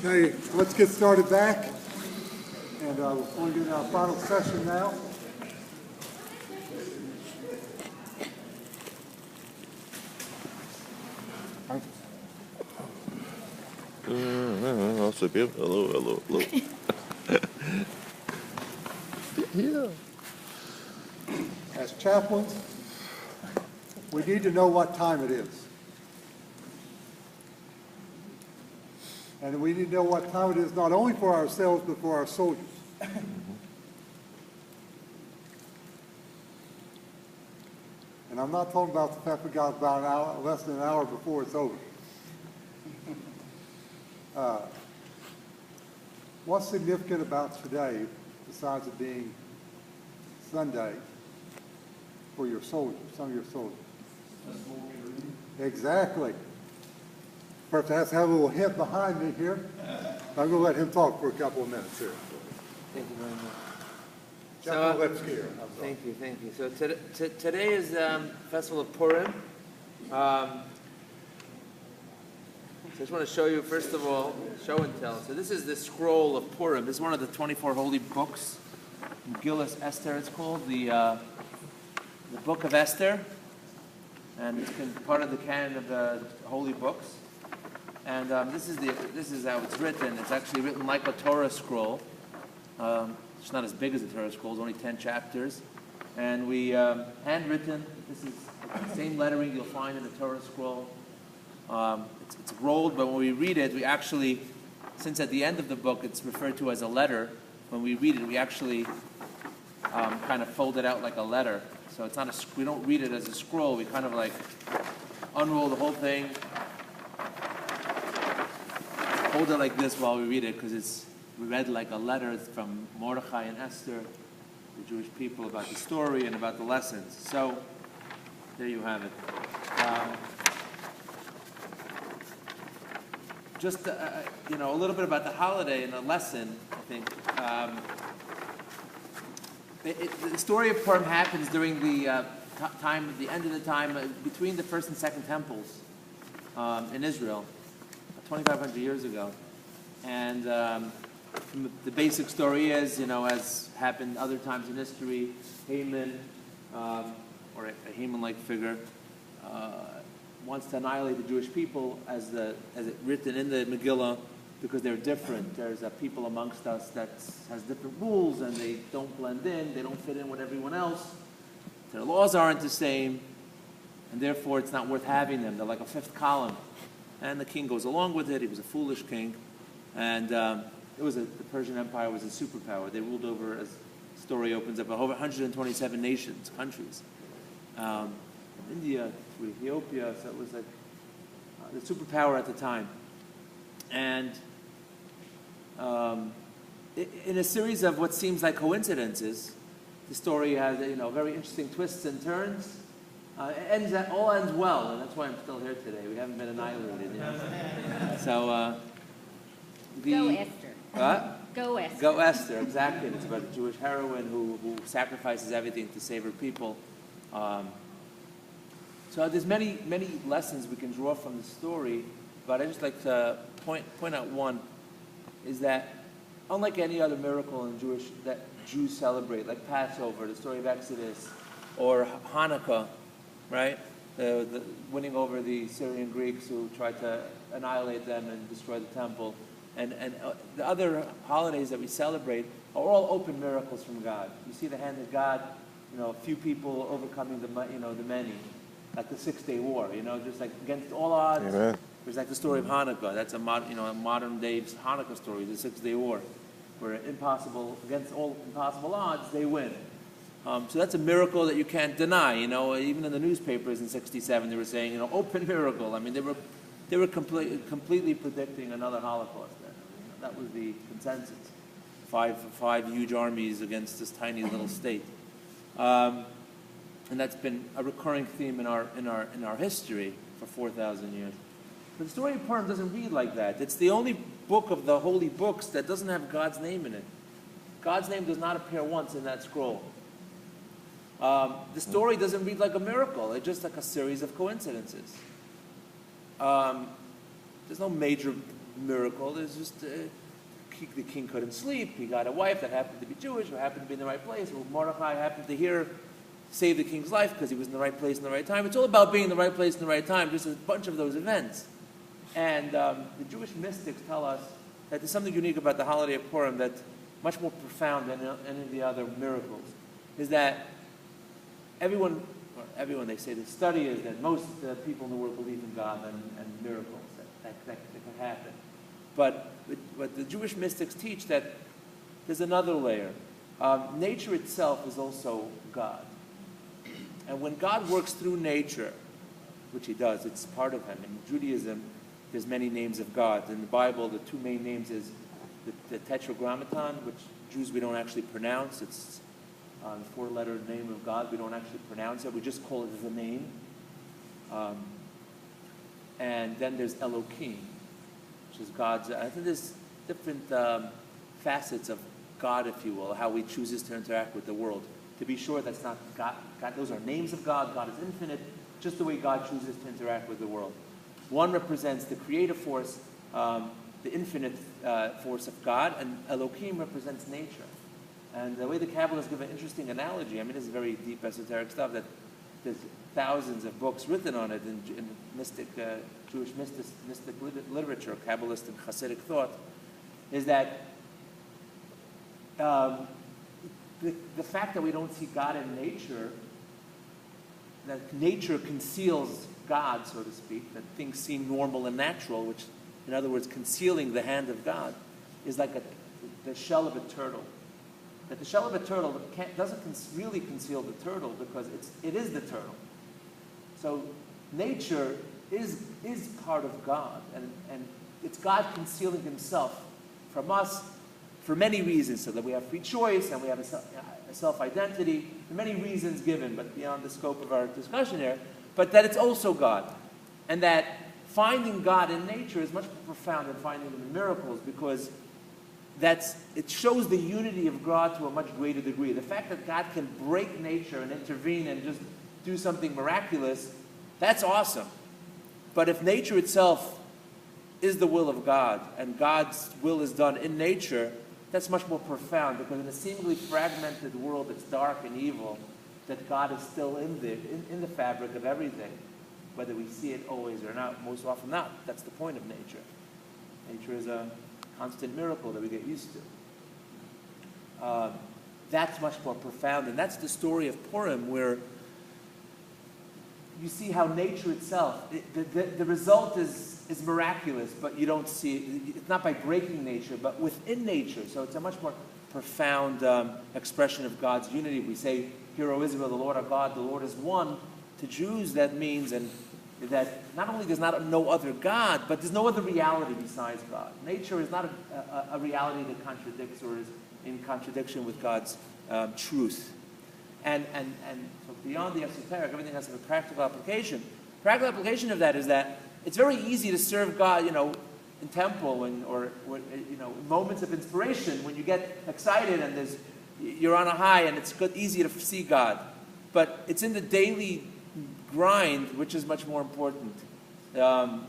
Okay, let's get started back. And we're going to get our final session now. Nossa, hello. Yeah. As chaplains, we need to know what time it is. And we need to know what time it is, not only for ourselves, but for our soldiers. And I'm not talking about the fact we got about an hour, less than an hour before it's over. What's significant about today, besides it being Sunday, for your soldiers, some of your soldiers? Exactly. Perhaps I have to have a little hint behind me here. I'm going to let him talk for a couple of minutes here. Thank you very much. Chaplain Lipskier. Thank you. So today is Festival of Purim. So I just want to show you, first of all, show and tell. So this is the scroll of Purim. This is one of the 24 holy books. Megillah Esther, it's called, the Book of Esther. And it's been part of the canon of the holy books. And this is how it's written. It's actually written like a Torah scroll. It's not as big as a Torah scroll. It's only 10 chapters. And we handwritten. This is the same lettering you'll find in the Torah scroll. It's rolled, but when we read it, we actually, since at the end of the book it's referred to as a letter, when we read it, we actually kind of fold it out like a letter. So it's not we don't read it as a scroll. We kind of like unroll the whole thing, hold it like this while we read it, because it's read like a letter from Mordechai and Esther, the Jewish people, about the story and about the lessons. So there you have it. Just a little bit about the holiday and a lesson, I think. The story of Purim happens during the time, at the end of the time, between the first and second temples in Israel, 2,500 years ago. And the basic story is, as happened other times in history, Haman, or a Haman-like figure, wants to annihilate the Jewish people as it written in the Megillah, because they're different. There's a people amongst us that has different rules, and they don't blend in, they don't fit in with everyone else. Their laws aren't the same, and therefore it's not worth having them. They're like a fifth column. And the king goes along with it. He was a foolish king. And the Persian Empire was a superpower. They ruled over, as the story opens up, over 127 nations, countries. From India to Ethiopia, so it was like the superpower at the time. And in a series of what seems like coincidences, the story has very interesting twists and turns. It all ends well, and that's why I'm still here today. We haven't been annihilated yet. So Go Esther. What? Go Esther. Go Esther, exactly. It's about a Jewish heroine who sacrifices everything to save her people. So there's many lessons we can draw from the story, but I just like to point out one, is that unlike any other miracle that Jews celebrate, like Passover, the story of Exodus, or Hanukkah, right? The winning over the Syrian Greeks who tried to annihilate them and destroy the temple, and the other holidays that we celebrate are all open miracles from God. You see the hand of God, a few people overcoming the many, like the 6-Day War, just like against all odds. Amen. There's like the story of Hanukkah. That's a modern day Hanukkah story, the 6-Day War, where against all impossible odds, they win. So that's a miracle that you can't deny. Even in the newspapers in '67, they were saying, open miracle. I mean, they were completely predicting another Holocaust. That was the consensus. Five huge armies against this tiny little state, and that's been a recurring theme in our history for 4,000 years. But the story of Purim doesn't read like that. It's the only book of the holy books that doesn't have God's name in it. God's name does not appear once in that scroll. The story doesn't read like a miracle. It's just like a series of coincidences. There's no major miracle is just the king couldn't sleep. He got a wife that happened to be Jewish, who happened to be in the right place, who Mordechai happened to save the king's life because he was in the right place in the right time. It's all about being in the right place in the right time, just a bunch of those events. And the Jewish mystics tell us that there's something unique about the holiday of Purim that's much more profound than any of the other miracles, is that everyone, they say the study is that most people in the world believe in God and miracles that can happen. But the Jewish mystics teach that there's another layer. Nature itself is also God. And when God works through nature, which he does, it's part of him. In Judaism, there's many names of God. In the Bible, the two main names is the Tetragrammaton, which Jews we don't actually pronounce. It's the four-letter name of God. We don't actually pronounce it. We just call it as a name. And then there's Elohim, which is God's. I think there's different facets of God, if you will, how he chooses to interact with the world. To be sure, that's not God. Those are names of God. God is infinite, just the way God chooses to interact with the world. One represents the creative force, the infinite force of God, and Elohim represents nature. And the way the Kabbalists give an interesting analogy, I mean, this is very deep esoteric stuff, that there's thousands of books written on it in mystic, Jewish mystic literature, Kabbalist and Hasidic thought, is that the fact that we don't see God in nature, that nature conceals God, so to speak, that things seem normal and natural, which, in other words, concealing the hand of God, is like the shell of a turtle. That the shell of a turtle doesn't really conceal the turtle because it is the turtle. So nature is part of God, and it's God concealing himself from us for many reasons, so that we have free choice and we have a self-identity, for many reasons given, but beyond the scope of our discussion here, but that it's also God. And that finding God in nature is much more profound than finding him in miracles, because it shows the unity of God to a much greater degree. The fact that God can break nature and intervene and just do something miraculous, that's awesome. But if nature itself is the will of God, and God's will is done in nature, that's much more profound, because in a seemingly fragmented world that's dark and evil, that God is still in the fabric of everything, whether we see it always or not, most often not. That's the point of nature. Nature is a constant miracle that we get used to. That's much more profound, and that's the story of Purim, where you see how nature itself, the result is miraculous, but you don't see it. It's not by breaking nature, but within nature. So it's a much more profound expression of God's unity. We say, "Hear, O Israel, the Lord our God, the Lord is one." To Jews, that means that not only there's no other God, but there's no other reality besides God. Nature is not a reality that contradicts or is in contradiction with God's truth. And so beyond the esoteric, everything has a practical application. Practical application of that is that it's very easy to serve God, in temple or moments of inspiration when you get excited and you're on a high and it's easy to see God. But it's in the daily grind which is much more important, to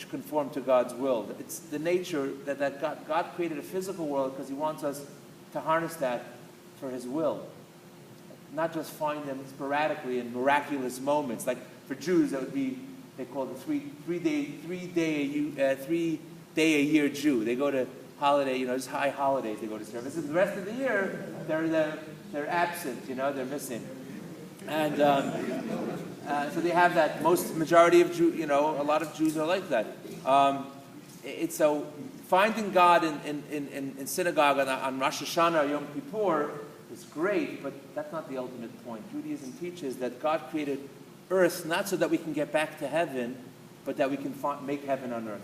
conform to God's will. It's the nature that God created a physical world because he wants us to harness that for his will. Not just find them sporadically in miraculous moments. Like for Jews, that would be, they call it the three day a year Jew. They go to holiday, just high holidays. They go to services. The rest of the year, they're absent. They're missing. And so they have that. Majority of Jews, a lot of Jews are like that. It's so finding God in synagogue on Rosh Hashanah or Yom Kippur is great, but that's not the ultimate point. Judaism teaches that God created earth not so that we can get back to heaven, but that we can make heaven on earth.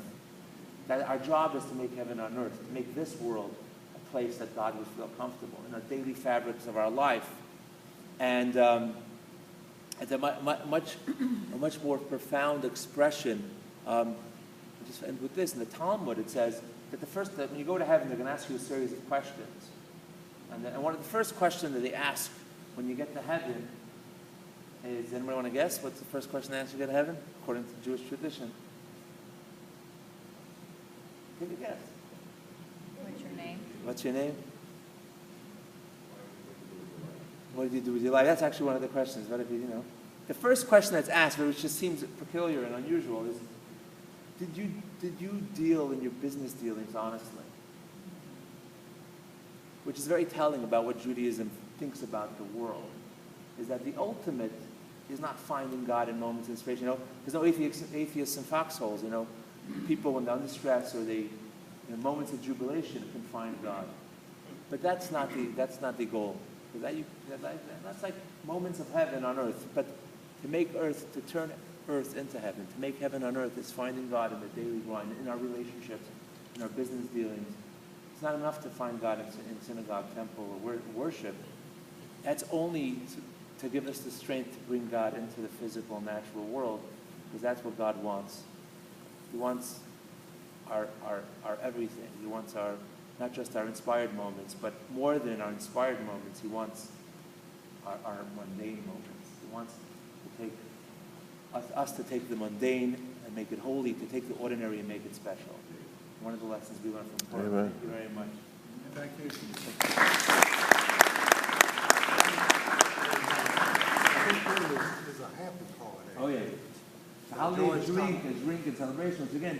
That our job is to make heaven on earth, to make this world a place that God would feel comfortable in our daily fabrics of our life. And it's a much more profound expression. Just end with this. In the Talmud, it says that when you go to heaven, they're going to ask you a series of questions. And one of the first questions that they ask when you get to heaven is, anybody want to guess? What's the first question they ask you to get to heaven, according to Jewish tradition? Take a guess. What's your name? What's your name? What did you do with your life? That's actually one of the questions. What if you know? The first question that's asked, which just seems peculiar and unusual, is, did you deal in your business dealings honestly? Which is very telling about what Judaism thinks about the world. Is that the ultimate is not finding God in moments of inspiration. You know, there's no atheists in foxholes. You know, people when they're under stress or they, in moments of jubilation, can find God. But that's not the goal. That's like moments of heaven on earth. But to turn earth into heaven, to make heaven on earth is finding God in the daily grind, in our relationships, in our business dealings. It's not enough to find God in synagogue, temple, or worship. That's only to give us the strength to bring God into the physical, natural world, because that's what God wants. He wants our everything. He wants not just our inspired moments, but more than our inspired moments. He wants our mundane moments. He wants to take us to take the mundane and make it holy, to take the ordinary and make it special. One of the lessons we learned from Torah. Amen. Thank you very much. Thank you. Is a happy holiday. Oh yeah. The holiday is drink and celebration. Once again.